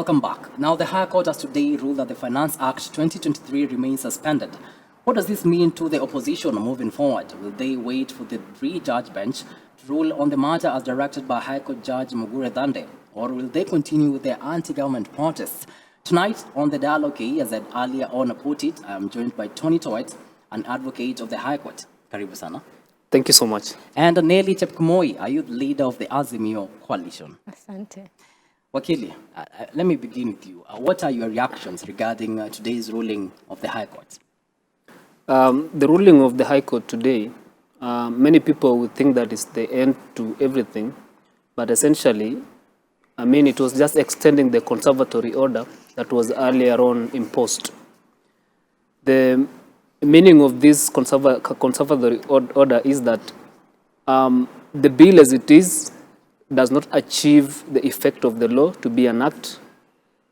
Welcome back. Now, the High Court has today ruled that the Finance Act 2023 remains suspended. What does this mean to the opposition moving forward? Will they wait for the three-judge bench to rule on the matter as directed by High Court Judge Mugure Dande? Or will they continue with their anti-government protests? Tonight, on the dialogue, as I earlier on put it, I'm joined by Tony Towett, an advocate of the High Court. Karibu sana. Thank you so much. And Nellie Chepkemoi, a youth leader of the Azimio coalition. Asante. Wakili, let me begin with you. What are your reactions regarding today's ruling of the High Court? The ruling of the High Court today, many people would think that it's the end to everything, but essentially, it was just extending the conservatory order that was earlier on imposed. The meaning of this conservatory order is that the bill as it is does not achieve the effect of the law to be an act.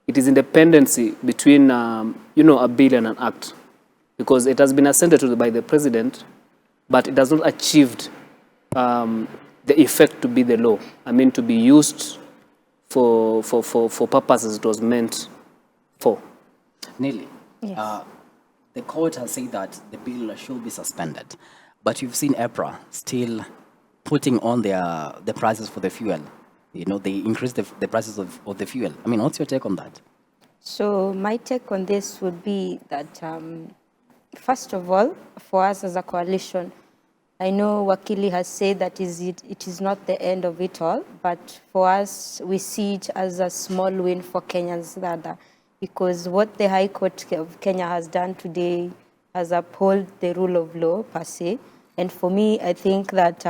It is independency between a bill and an act, because it has been assented to by the president, but it does not achieve the effect to be the law. To be used for purposes it was meant for. Nellie, Yes. the court has said that the bill should be suspended, but you've seen EPRA still putting on the prices for the fuel. They increased the prices of the fuel. What's your take on that? So my take on this would be that, first of all, for us as a coalition, I know Wakili has said that it is not the end of it all, but for us, we see it as a small win for Kenyans rather, because what the High Court of Kenya has done today has upheld the rule of law per se. And for me, I think that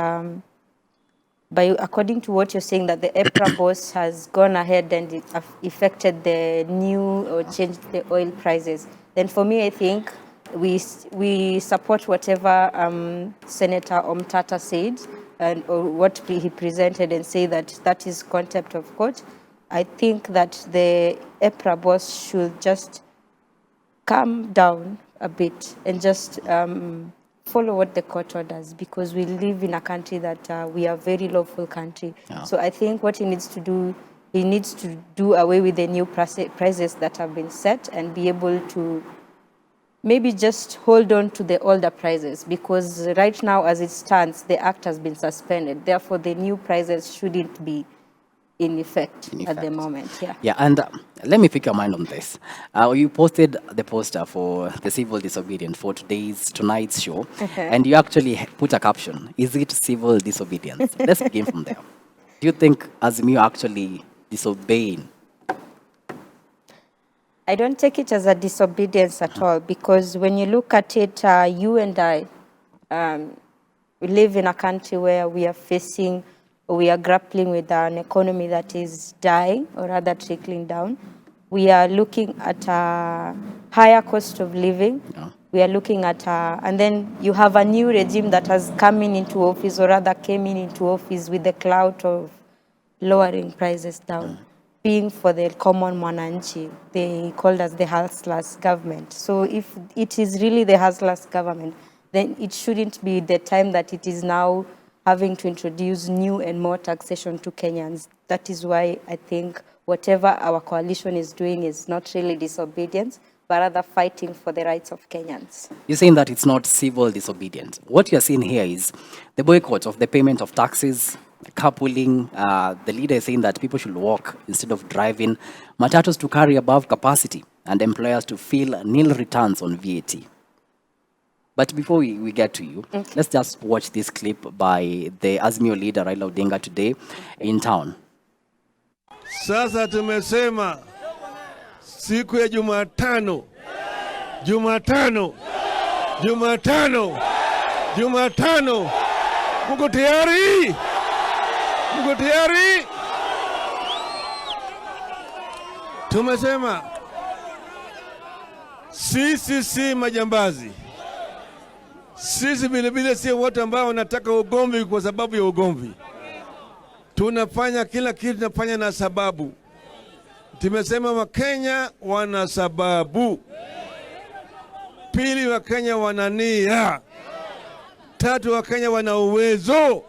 according to what you're saying, that the EPRA boss has gone ahead and it affected the new or changed the oil prices, then for me, I think we support whatever Senator Omtata said or what he presented, and say that is contempt of court. I think that the EPRA boss should just calm down a bit and just follow what the court orders, because we live in a country that we are a very lawful country. Yeah. So I think what he needs to do away with the new prices that have been set and be able to maybe just hold on to the older prices, because right now as it stands, the act has been suspended. Therefore, the new prices shouldn't be in effect at the moment. Yeah, and let me pick your mind on this. You posted the poster for the civil disobedience for tonight's show, and you actually put a caption. Is it civil disobedience? Let's begin from there. Do you think Azimio actually disobeying? I don't take it as a disobedience at all, because when you look at it, you and I, we live in a country where we are grappling with an economy that is dying, or rather trickling down. We are looking at a higher cost of living. Yeah. We are looking at, and then you have a new regime that has come into office, or rather came into office with the clout of lowering prices down. Being for the common mwananchi, they called us the hustlers government. So if it is really the hustlers government, then it shouldn't be the time that it is now having to introduce new and more taxation to Kenyans. That is why I think whatever our coalition is doing is not really disobedience, but rather fighting for the rights of Kenyans. You're saying that it's not civil disobedience. What you're seeing here is the boycott of the payment of taxes, carpooling. The leader is saying that people should walk instead of driving, matatus to carry above capacity, and employers to feel nil returns on VAT. But before we get to you, let's just watch this clip by the Azimio leader Raila Odinga today in town. Sasa tumesema siku ya Jumatano, Mko tayari? Tumesema sisi si majambazi. Sisi vilevile si watu ambao wanataka ugomvi kwa sababu ya ugomvi. Tunafanya kila kitu, tunafanya na sababu. Tumesema Wakenya wana sababu. Pili, Wakenya wana nia. Tatu, Wakenya wana uwezo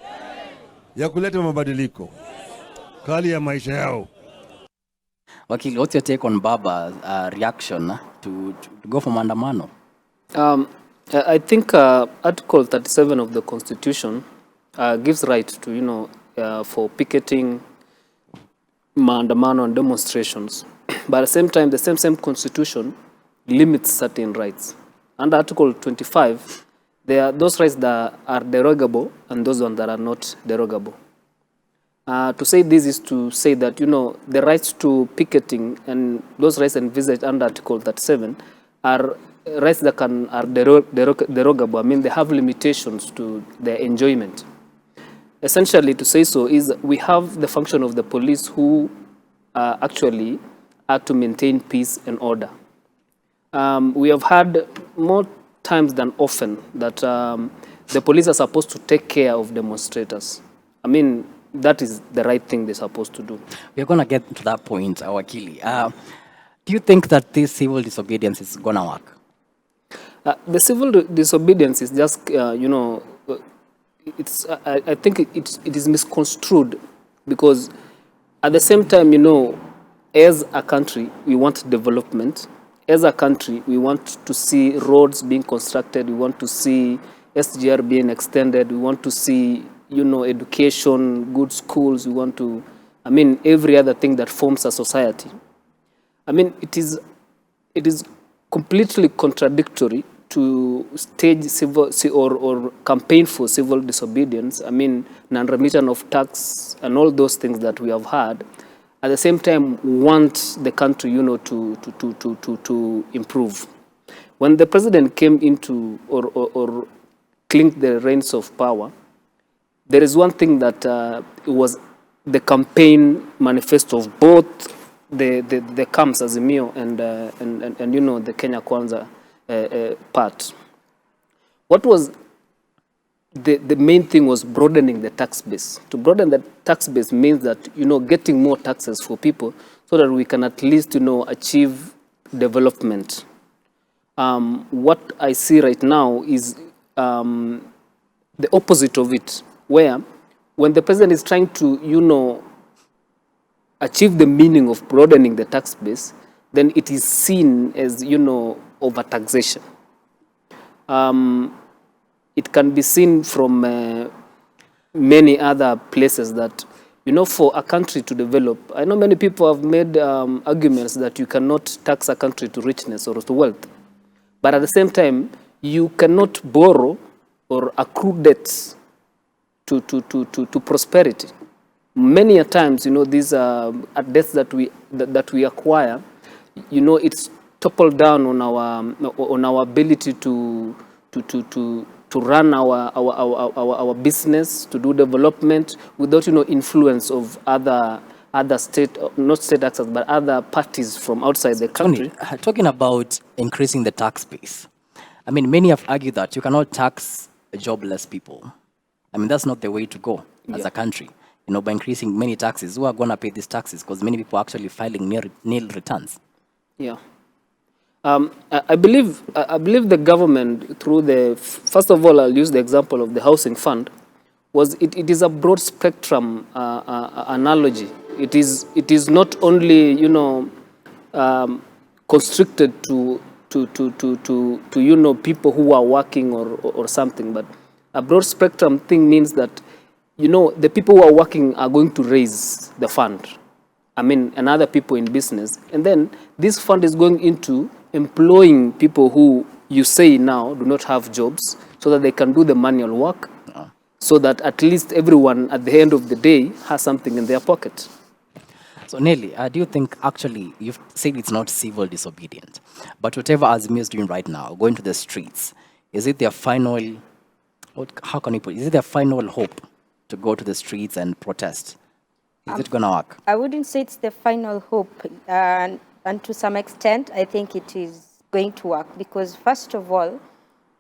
ya kuleta mabadiliko kali ya maisha yao. Wakili, what's your take on Baba's reaction to go for maandamano? I think Article 37 of the Constitution gives right to, for picketing, maandamano and demonstrations. But at the same time, the same Constitution limits certain rights. Under Article 25, there are those rights that are derogable and those ones that are not derogable. To say this is to say that, the rights to picketing and those rights envisaged under Article 37 are rights that are derogable. I mean, they have limitations to their enjoyment. Essentially, to say so is we have the function of the police who actually are to maintain peace and order. We have had more times than often that the police are supposed to take care of demonstrators. I mean, that is the right thing they're supposed to do. We're going to get to that point, Wakili. Do you think that this civil disobedience is going to work? The civil disobedience is just, I think it is misconstrued because at the same time, as a country, we want development. As a country, we want to see roads being constructed. We want to see SGR being extended. We want to see, education, good schools. We want to, every other thing that forms a society. It is completely contradictory to stage civil or campaign for civil disobedience. Non-remission of tax and all those things that we have had. At the same time, want the country, to improve. When the president came into or clinked the reins of power, there is one thing that it was the campaign manifesto of both the camps, Azimio and the Kenya Kwanza part. What was the main thing was broadening the tax base. To broaden the tax base means that, getting more taxes for people so that we can at least, achieve development. What I see right now is the opposite of it, where when the president is trying to, achieve the meaning of broadening the tax base, then it is seen as, overtaxation. It can be seen from many other places that, for a country to develop, I know many people have made arguments that you cannot tax a country to richness or to wealth. But at the same time, you cannot borrow or accrue debts to prosperity. Many a times, these debts that we acquire, it's toppled down on our ability to run our business, to do development without, influence of other state, not state actors, but other parties from outside the country. Tony, talking about increasing the tax base, many have argued that you cannot tax jobless people. That's not the way to go as a country. By increasing many taxes, who are going to pay these taxes? Because many people are actually filing nil returns. Yeah. I believe the government, through first of all, I'll use the example of the housing fund, it is a broad spectrum analogy. It is not only, constricted to people who are working or something, but a broad spectrum thing means that, the people who are working are going to raise the fund. And other people in business. And then this fund is going into employing people who you say now do not have jobs so that they can do the manual work, so that at least everyone at the end of the day has something in their pocket. So Nellie, do you think actually, you've said it's not civil disobedience, but whatever Azimio is doing right now, going to the streets, is it their final, how can we put it, is it their final hope to go to the streets and protest? Is it going to work? I wouldn't say it's the final hope. And to some extent, I think it is going to work. Because first of all,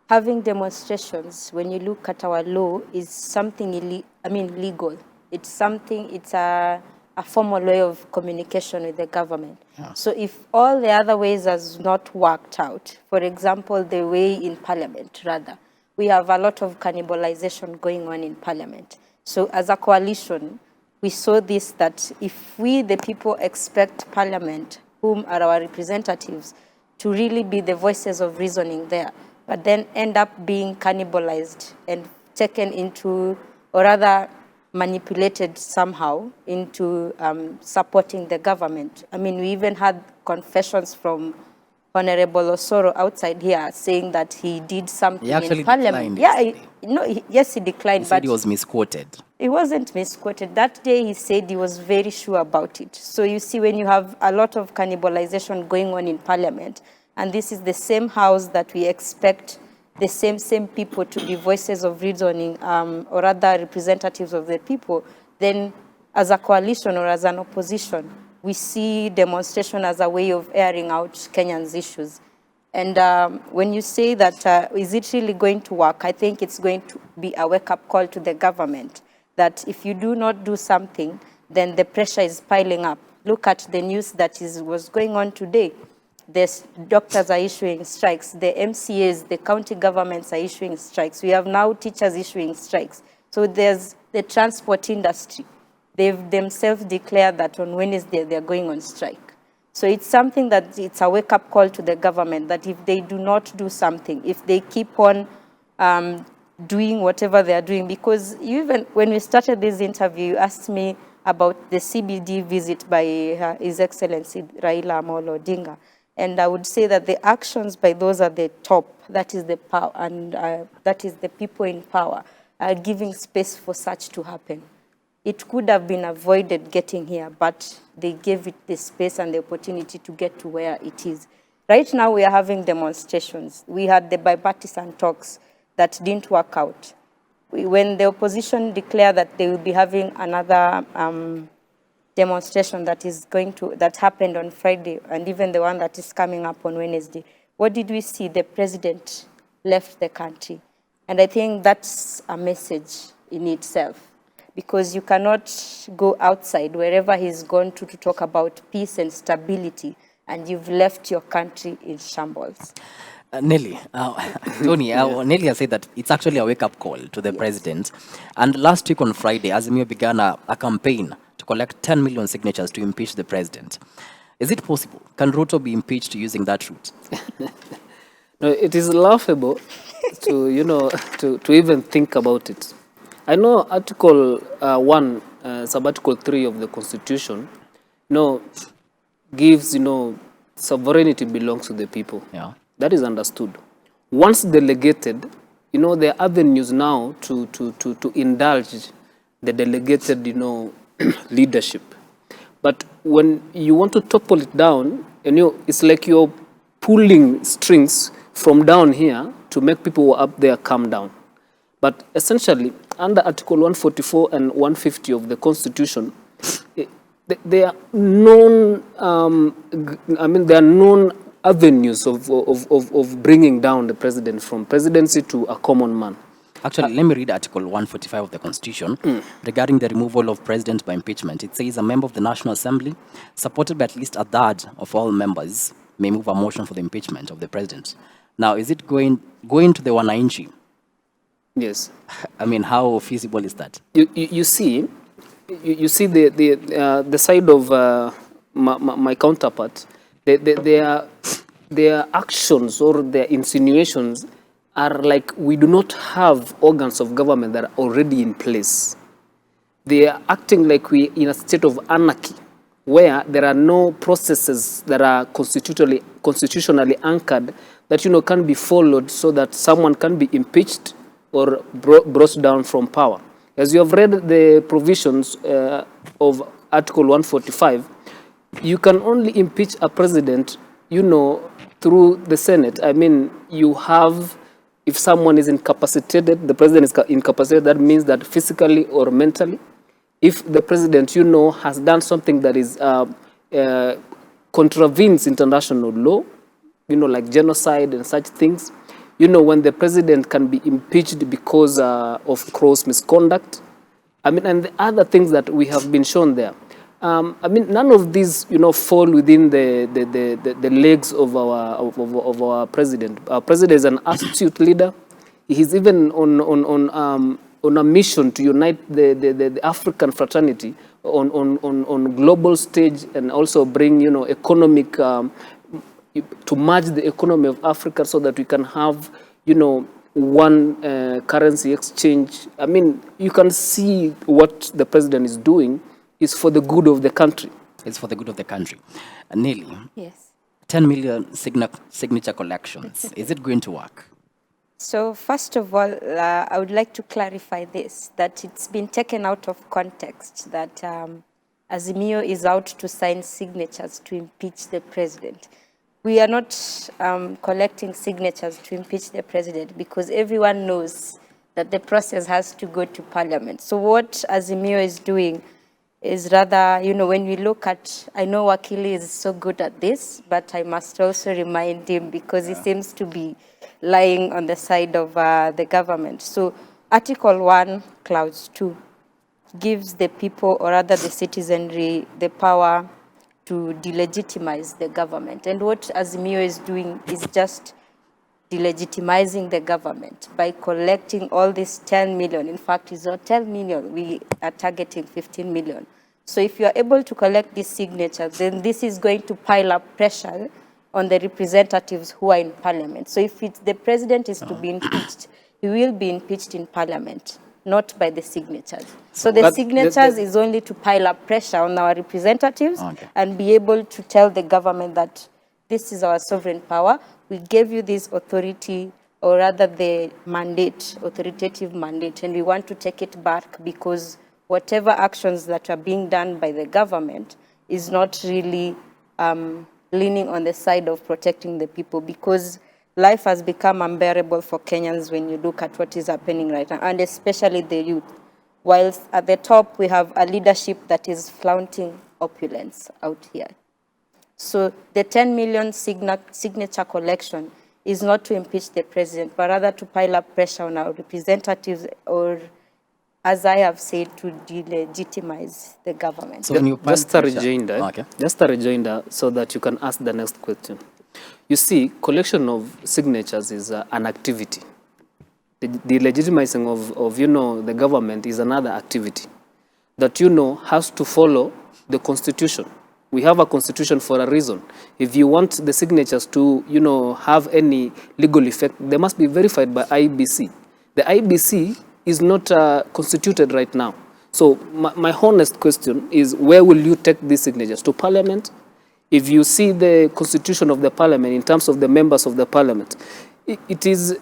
having demonstrations, when you look at our law, is something legal. It's a formal way of communication with the government. Yeah. So if all the other ways has not worked out, for example, the way in Parliament, rather, we have a lot of cannibalization going on in Parliament. So as a coalition, we saw this, that if we, the people, expect Parliament, whom are our representatives, to really be the voices of reasoning there, but then end up being cannibalized and taken into, or rather manipulated somehow into supporting the government. I mean, we even had confessions from Honorable Osoro outside here saying that he did something He actually in Parliament. declined yesterday. Yes, he declined, He said but he was misquoted. it wasn't misquoted. That day he said he was very sure about it. So you see, when you have a lot of cannibalization going on in Parliament, and this is the same house that we expect the same people to be voices of reasoning, or other representatives of the people, then as a coalition or as an opposition, we see demonstration as a way of airing out Kenyans' issues. And when you say that, is it really going to work? I think it's going to be a wake-up call to the government that if you do not do something, then the pressure is piling up. Look at the news that was going on today. The doctors are issuing strikes. The MCAs, the county governments are issuing strikes. We have now teachers issuing strikes. So there's the transport industry. They've themselves declared that on Wednesday they're going on strike. So it's something that it's a wake-up call to the government that if they do not do something, if they keep on doing whatever they're doing, because even when we started this interview, you asked me about the CBD visit by His Excellency Raila Amolo Odinga. And I would say that the actions by those at the top, that is the power, and that is the people in power, are giving space for such to happen. It could have been avoided getting here, but they gave it the space and the opportunity to get to where it is. Right now, we are having demonstrations. We had the bipartisan talks that didn't work out. When the opposition declared that they will be having another demonstration that happened on Friday, and even the one that is coming up on Wednesday, what did we see? The president left the country. And I think that's a message in itself, because you cannot go outside wherever he's gone to talk about peace and stability, and you've left your country in shambles. Nellie, Tony, Nellie has said that it's actually a wake-up call to the president. And last week on Friday, Azimio began a campaign to collect 10 million signatures to impeach the president. Is it possible? Can Ruto be impeached using that route? No, it is laughable to even think about it. I know Article 1, Sub-Article 3 of the Constitution, gives, sovereignty belongs to the people. Yeah. That is understood. Once delegated, there are avenues now to indulge the delegated, leadership. But when you want to topple it down, it's like you're pulling strings from down here to make people who are up there come down. But essentially, under Article 144 and 150 of the Constitution, there are known, there are known avenues of bringing down the president from presidency to a common man. Actually, let me read Article 145 of the Constitution regarding the removal of president by impeachment. It says a member of the National Assembly, supported by at least a third of all members, may move a motion for the impeachment of the president. Now, is it going to the Wananchi? Yes. I mean, how feasible is that? You see the side of my counterpart. Their actions or their insinuations are like we do not have organs of government that are already in place. They are acting like we in a state of anarchy, where there are no processes that are constitutionally anchored that can be followed so that someone can be impeached or brought down from power. As you have read the provisions of Article 145, you can only impeach a president, through the Senate. I mean, you have, if someone is incapacitated, the president is incapacitated, that means that physically or mentally. If the president, has done something that is contravenes international law, like genocide and such things, when the president can be impeached because of gross misconduct. I mean, and the other things that we have been shown there. None of these, fall within the legs of our president. Our president is an astute leader. He's even on a mission to unite the African fraternity, on global stage and also bring, economic, to merge the economy of Africa so that we can have, one currency exchange. I mean, you can see what the president is doing is for the good of the country. It's for the good of the country. Nellie, Yes. 10 million signature collections. Is it going to work? So first of all, I would like to clarify this, that it's been taken out of context, that Azimio is out to sign signatures to impeach the president. We are not collecting signatures to impeach the president because everyone knows that the process has to go to parliament. So what Azimio is doing is rather, when we look at, I know Wakili is so good at this, but I must also remind him because he seems to be lying on the side of the government. So Article 1, Clause 2 gives the people, or rather the citizenry, the power to delegitimize the government. And what Azimio is doing is just delegitimizing the government by collecting all these 10 million. In fact, it's not 10 million, we are targeting 15 million. So if you are able to collect these signatures, then this is going to pile up pressure on the representatives who are in parliament. So if the president is to be impeached, he will be impeached in parliament, not by the signatures. So the signatures is only to pile up pressure on our representatives and be able to tell the government that this is our sovereign power. We gave you this authority, or rather the mandate, authoritative mandate, and we want to take it back because whatever actions that are being done by the government is not really leaning on the side of protecting the people, because life has become unbearable for Kenyans when you look at what is happening right now, and especially the youth. Whilst at the top, we have a leadership that is flaunting opulence out here. So the 10 million signature collection is not to impeach the president, but rather to pile up pressure on our representatives, or, as I have said, to delegitimize the government. So just a rejoinder so that you can ask the next question. You see, collection of signatures is an activity. The legitimizing of the government is another activity that, has to follow the constitution. We have a constitution for a reason. If you want the signatures to, have any legal effect, they must be verified by IBC. The IBC is not constituted right now. So my honest question is, where will you take these signatures? To parliament? If you see the constitution of the parliament in terms of the members of the parliament, it is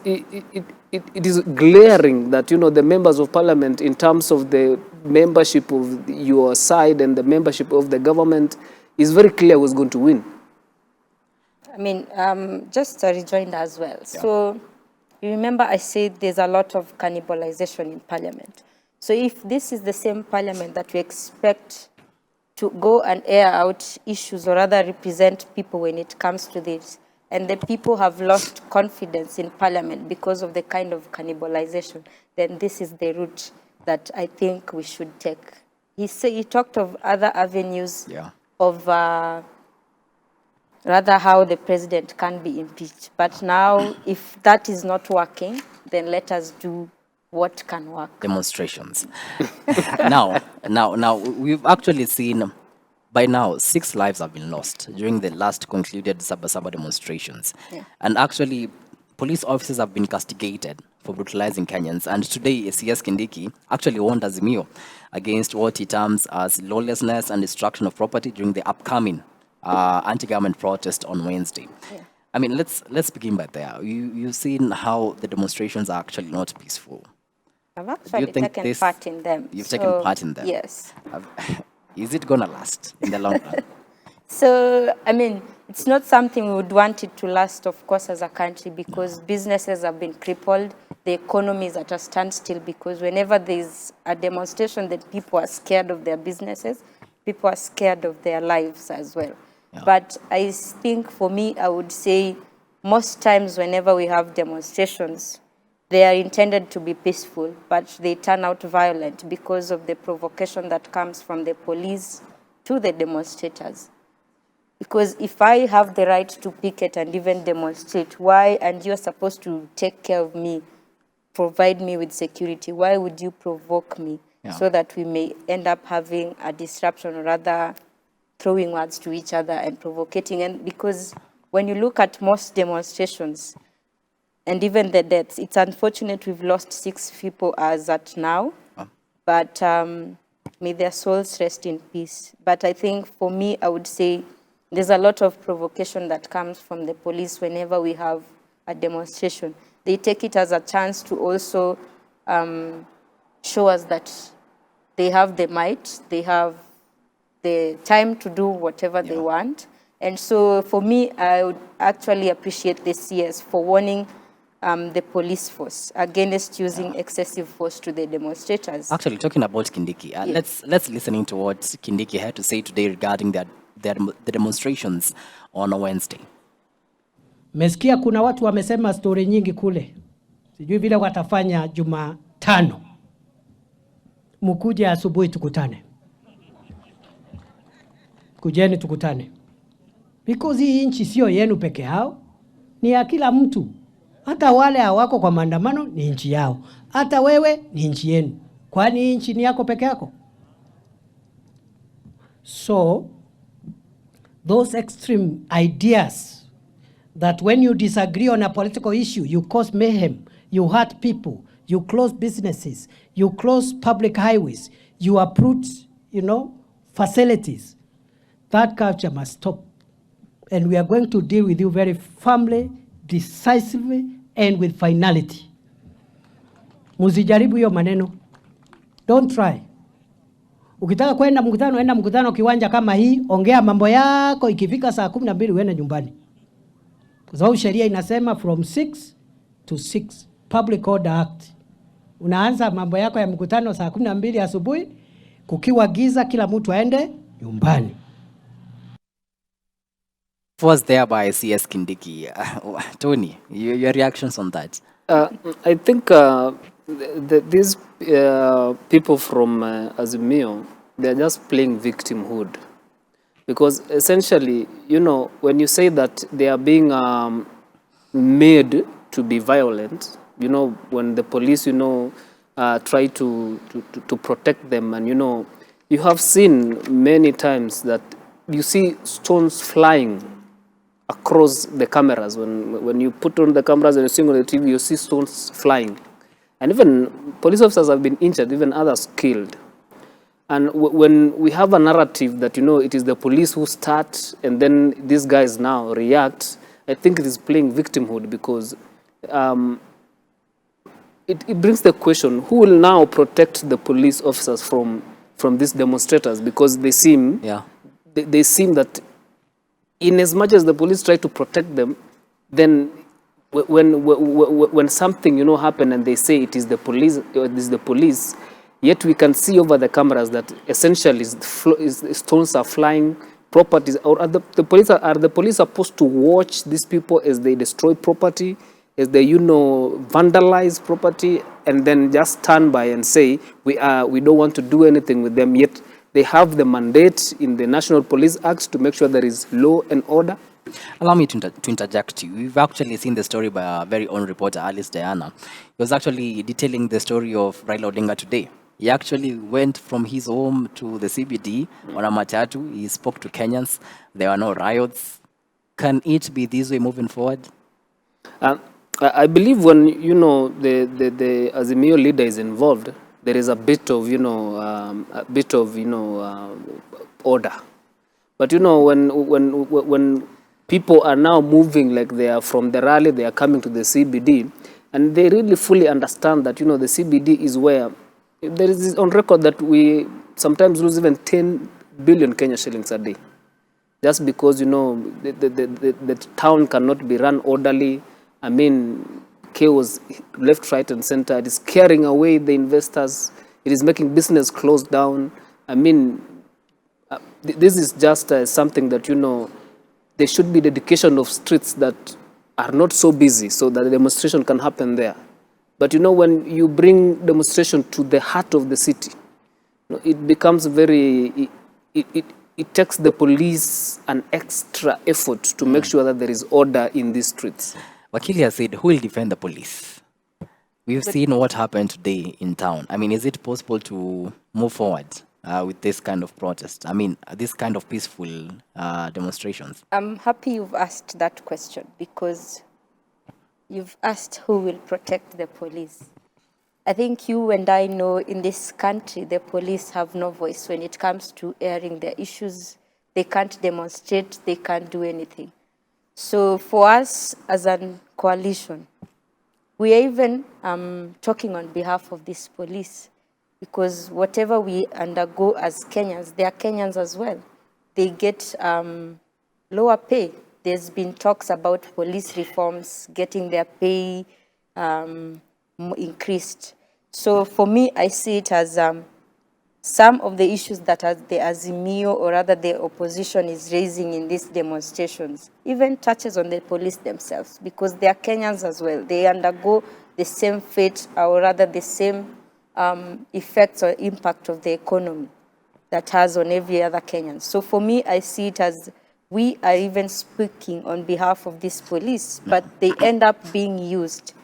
glaring that, the members of parliament, in terms of the membership of your side and the membership of the government, is very clear who's going to win. I mean, just a rejoinder as well. Yeah. So you remember I said there's a lot of cannibalization in parliament. So if this is the same parliament that we expect to go and air out issues, or rather represent people when it comes to this, and the people have lost confidence in parliament because of the kind of cannibalization, then this is the route that I think we should take. He talked of other avenues of rather how the president can be impeached. But now, if that is not working, then let us do what can work. Demonstrations. now, we've actually seen, by now, 6 lives have been lost during the last concluded Sabasaba demonstrations. Yeah. And actually, police officers have been castigated for brutalizing Kenyans. And today, CS Kindiki actually warned Azimio against what he terms as lawlessness and destruction of property during the upcoming anti-government protest on Wednesday. Yeah. I mean, let's begin by there. You've seen how the demonstrations are actually not peaceful. I've actually taken part in them. You've taken part in them? Yes. Is it going to last in the long run? So, I mean, it's not something we would want it to last, of course, as a country, because businesses have been crippled. The economy is at a standstill, because whenever there's a demonstration, that people are scared of their businesses, people are scared of their lives as well. Yeah. But I think, for me, I would say most times whenever we have demonstrations, they are intended to be peaceful, but they turn out violent because of the provocation that comes from the police to the demonstrators. Because if I have the right to picket and even demonstrate, why, and you're supposed to take care of me, provide me with security, why would you provoke me? so that we may end up having a disruption, or rather throwing words to each other and provocating. And because when you look at most demonstrations and even the deaths, it's unfortunate we've lost 6 people as at now, but may their souls rest in peace. But I think for me, I would say there's a lot of provocation that comes from the police whenever we have a demonstration. They take it as a chance to also show us that they have the might, they have the time to do whatever they want. And so for me, I would actually appreciate the CS for warning the police force against using excessive force to the demonstrators. Actually, talking about Kindiki, let's listen into what Kindiki had to say today regarding the demonstrations on Wednesday. Mesikia kuna watu wamesema story nyingi kule. Sijui vile watafanya Jumatano. Mkuje asubuhi tukutane. Kujeni tukutane. Because hii nchi sio yenu peke yao, ni ya kila mtu. Hata wale hawako kwa maandamano ni nchi yao. Hata wewe ni nchi yenu. Kwani nchi ni yako peke yako? So, those extreme ideas that when you disagree on a political issue, you cause mayhem, you hurt people, you close businesses, you close public highways, you uproot, facilities. That culture must stop. And we are going to deal with you very firmly, decisively, and with finality. Muzijaribu hiyo maneno. Don't try. Ukitaka kwenda mkutano, enda mkutano kiwanja kama hii, ongea mambo yako, ikifika saa 12 uende nyumbani. Kwa sababu sheria inasema from 6 to 6, Public Order Act. Unaanza mambo yako ya mkutano saa 12 asubuhi, kukiwa giza kila mtu aende nyumbani. Was there by CS Kindiki. Tony, your reactions on that? I think these people from Azimio, they're just playing victimhood. Because essentially, when you say that they are being made to be violent, when the police, try to protect them, and, you have seen many times that you see stones flying across the cameras. When you put on the cameras and you see on the TV, you see stones flying. And even police officers have been injured, even others killed. And when we have a narrative that, it is the police who start and then these guys now react, I think it is playing victimhood, because it brings the question, who will now protect the police officers from these demonstrators? Because they seem, they seem that in as much as the police try to protect them, then when something happen and they say it is the police, yet we can see over the cameras that essentially stones are flying, properties, or are the police supposed to watch these people as they destroy property, as they vandalize property, and then just stand by and say we don't want to do anything with them, yet they have the mandate in the National Police Act to make sure there is law and order? Allow me to interject you. We've actually seen the story by our very own reporter, Alice Diana. He was actually detailing the story of Raila Odinga today. He actually went from his home to the CBD on a matatu. He spoke to Kenyans. There were no riots. Can it be this way moving forward? I believe when, the Azimio leader is involved, there is a bit of, order. But, when people are now moving, like they are from the rally, they are coming to the CBD, and they really fully understand that, the CBD is where there is on record that we sometimes lose even 10 billion Kenya shillings a day. Just because, the town cannot be run orderly. I mean, chaos left, right, and center. It is scaring away the investors. It is making business close down. I mean, this is just something that, there should be dedication of streets that are not so busy so that the demonstration can happen there. But, when you bring demonstration to the heart of the city, it becomes very, it takes the police an extra effort to make sure that there is order in these streets. Wakili has said, who will defend the police? We've seen what happened today in town. I mean, is it possible to move forward with this kind of protest? I mean, this kind of peaceful demonstrations? I'm happy you've asked that question because you've asked who will protect the police. I think you and I know in this country, the police have no voice when it comes to airing their issues. They can't demonstrate, they can't do anything. So for us as a coalition, we are even talking on behalf of this police because whatever we undergo as Kenyans, they are Kenyans as well. They get lower pay. There's been talks about police reforms, getting their pay increased. So for me, I see it as some of the issues that the Azimio or rather the opposition is raising in these demonstrations, even touches on the police themselves because they are Kenyans as well. They undergo the same fate or rather the same effects or impact of the economy that has on every other Kenyan. So for me, I see it as we are even speaking on behalf of this police, but they end up being used.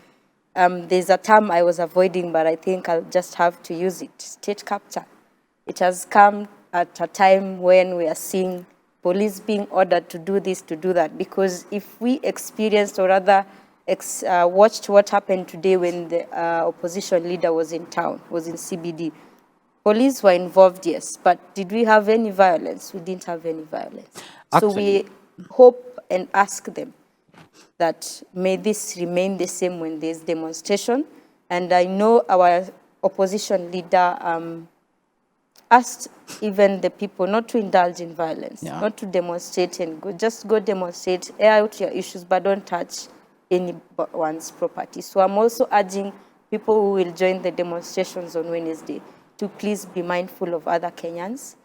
There's a term I was avoiding, but I think I'll just have to use it, state capture. It has come at a time when we are seeing police being ordered to do this, to do that, because if we experienced or rather watched what happened today when the opposition leader was in town, was in CBD, police were involved, yes, but did we have any violence? We didn't have any violence. So we hope and ask them that may this remain the same when there's demonstration. And I know our opposition leader asked even the people not to indulge in violence, not to demonstrate and go, just go demonstrate, air out your issues, but don't touch anyone's property. So I'm also urging people who will join the demonstrations on Wednesday to please be mindful of other Kenyans,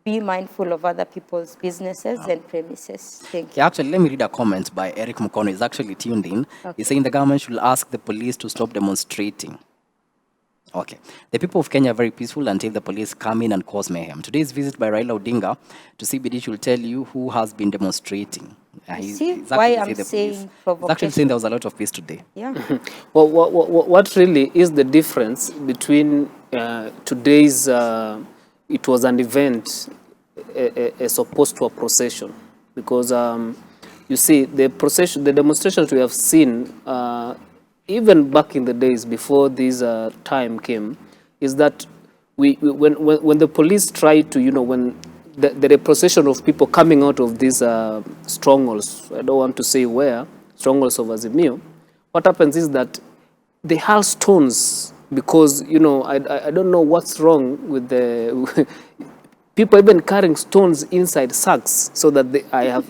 be mindful of other people's businesses and premises. Thank you. Yeah, actually, let me read a comment by Eric Mukono. He's actually tuned in. Okay. He's saying the government should ask the police to stop demonstrating. Okay. The people of Kenya are very peaceful until the police come in and cause mayhem. Today's visit by Raila Odinga to CBD should tell you who has been demonstrating. See why I'm saying provocation. He's actually saying there was a lot of peace today. Yeah. Well, what really is the difference between today's, it was an event as opposed to a procession? Because you see, the demonstrations we have seen, even back in the days before this time came, is that when the police try to, when the procession of people coming out of these strongholds, I don't want to say where, strongholds of Azimio, what happens is that they hurl stones because, I don't know what's wrong with the people even carrying stones inside sacks so that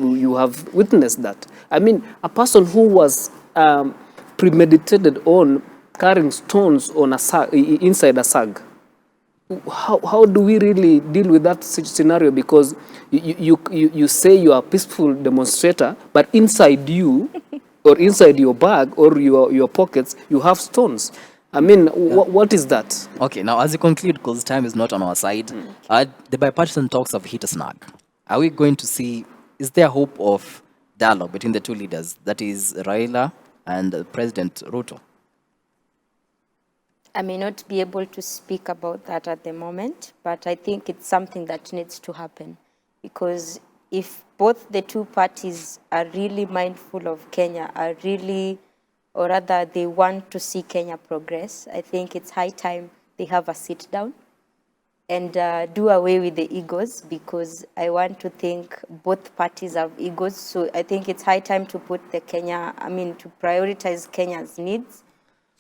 you have witnessed that. I mean, a person who was premeditated on carrying stones on a sack, inside a sack. How do we really deal with that scenario? Because you say you are a peaceful demonstrator, but inside you, or inside your bag or your pockets, you have stones. I mean, what is that? Okay, now as you conclude, because time is not on our side, the bipartisan talks have hit a snag. Are we going to see, is there hope of dialogue between the two leaders, that is Raila and President Ruto? I may not be able to speak about that at the moment, but I think it's something that needs to happen. Because if both the two parties are really mindful of Kenya, are really, or rather they want to see Kenya progress, I think it's high time they have a sit down and do away with the egos, because I want to think both parties have egos. So I think it's high time to put to prioritize Kenya's needs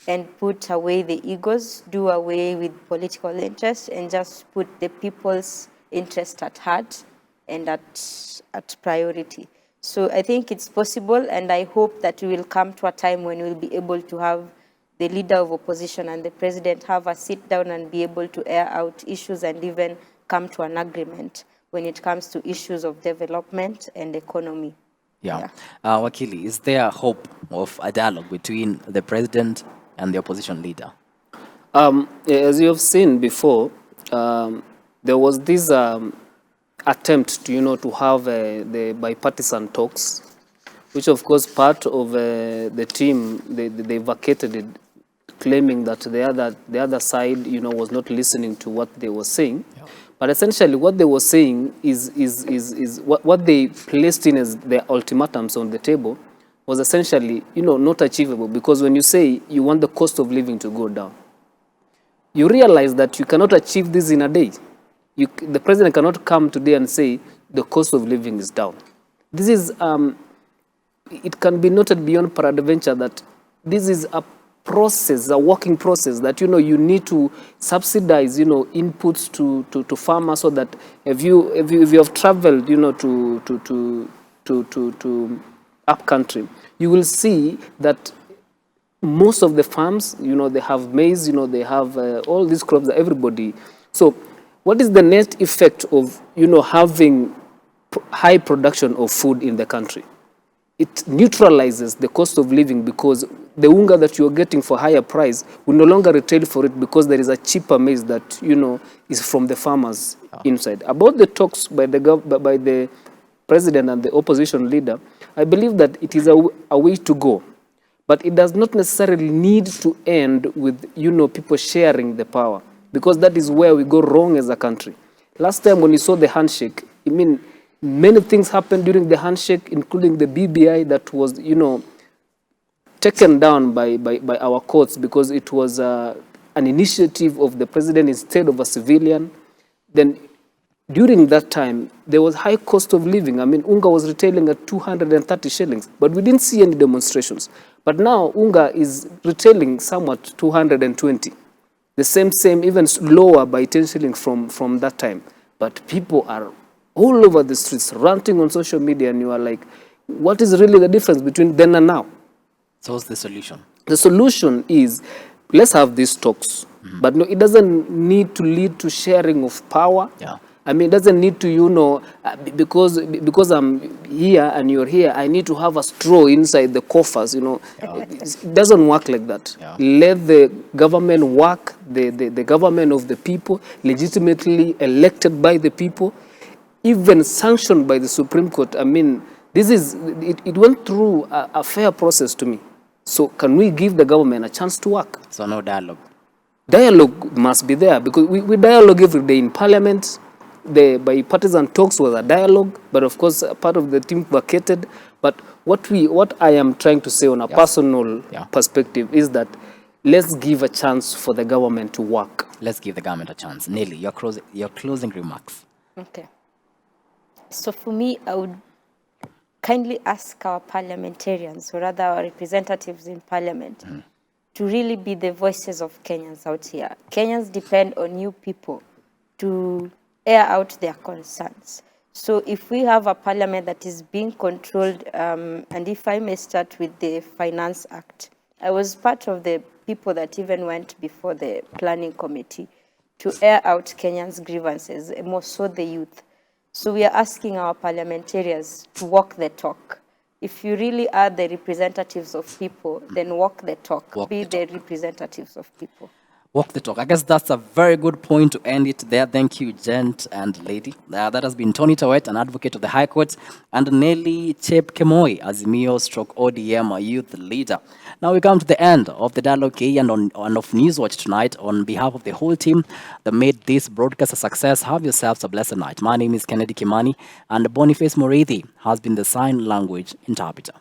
and put away the egos, do away with political interest, and just put the people's interest at heart and at priority. So I think it's possible, and I hope that we will come to a time when we'll be able to have the leader of opposition and the president have a sit down and be able to air out issues and even come to an agreement when it comes to issues of development and economy. Yeah. Wakili, is there hope of a dialogue between the president and the opposition leader? As you have seen before, there was this attempt to have the bipartisan talks, which of course part of the team, they vacated it claiming that the other side, was not listening to what they were saying. Yeah. But essentially, what they were saying is what they placed in as their ultimatums on the table was essentially, not achievable, because when you say you want the cost of living to go down, you realize that you cannot achieve this in a day. The president cannot come today and say the cost of living is down. This is, it can be noted beyond peradventure that this is a process, a working process that, you need to subsidize, inputs to farmers, so that if you have traveled, to up country, you will see that most of the farms, they have maize, they have all these crops that everybody. So what is the net effect of, having high production of food in the country? It neutralizes the cost of living, because the unga that you're getting for higher price will no longer retail for it, because there is a cheaper maize that, is from the farmers inside. About the talks by the president and the opposition leader, I believe that it is a way to go. But it does not necessarily need to end with, people sharing the power, because that is where we go wrong as a country. Last time when you saw the handshake, many things happened during the handshake, including the BBI that was, taken down by our courts, because it was an initiative of the president instead of a civilian. Then during that time, there was high cost of living. Unga was retailing at 230 shillings, but we didn't see any demonstrations. But now Unga is retailing somewhat 220. The same, even lower by 10 shillings from that time. But people are all over the streets, ranting on social media, and you are like, what is really the difference between then and now? So what's the solution? The solution is, let's have these talks. Mm-hmm. But no, it doesn't need to lead to sharing of power. Yeah. It doesn't need to, because I'm here and you're here, I need to have a straw inside the coffers, Yeah. It doesn't work like that. Yeah. Let the government work, the government of the people, legitimately elected by the people, even sanctioned by the Supreme Court. It went through a fair process to me. So can we give the government a chance to work? So no dialogue? Dialogue must be there, because we dialogue every day in Parliament. The bipartisan talks was a dialogue, but of course part of the team vacated. But what I am trying to say on a personal perspective is that let's give a chance for the government to work. Let's give the government a chance. Nellie, your closing remarks. Okay. So for me, I would kindly ask our parliamentarians, or rather our representatives in Parliament, to really be the voices of Kenyans out here. Kenyans depend on you people to air out their concerns. So if we have a parliament that is being controlled, and if I may start with the Finance Act, I was part of the people that even went before the planning committee to air out Kenyans' grievances, more so the youth. So we are asking our parliamentarians to walk the talk. If you really are the representatives of people, then walk the talk. Be the representatives of people. Walk the talk. I guess that's a very good point to end it there. Thank you, gent and lady. That has been Tony Towett, an advocate of the High Court, and Nellie Chepkemoi, Azimio / ODM Youth Leader. Now we come to the end of the Dialogue A and of Newswatch tonight. On behalf of the whole team that made this broadcast a success, have yourselves a blessed night. My name is Kennedy Kimani, and Boniface Morethi has been the sign language interpreter.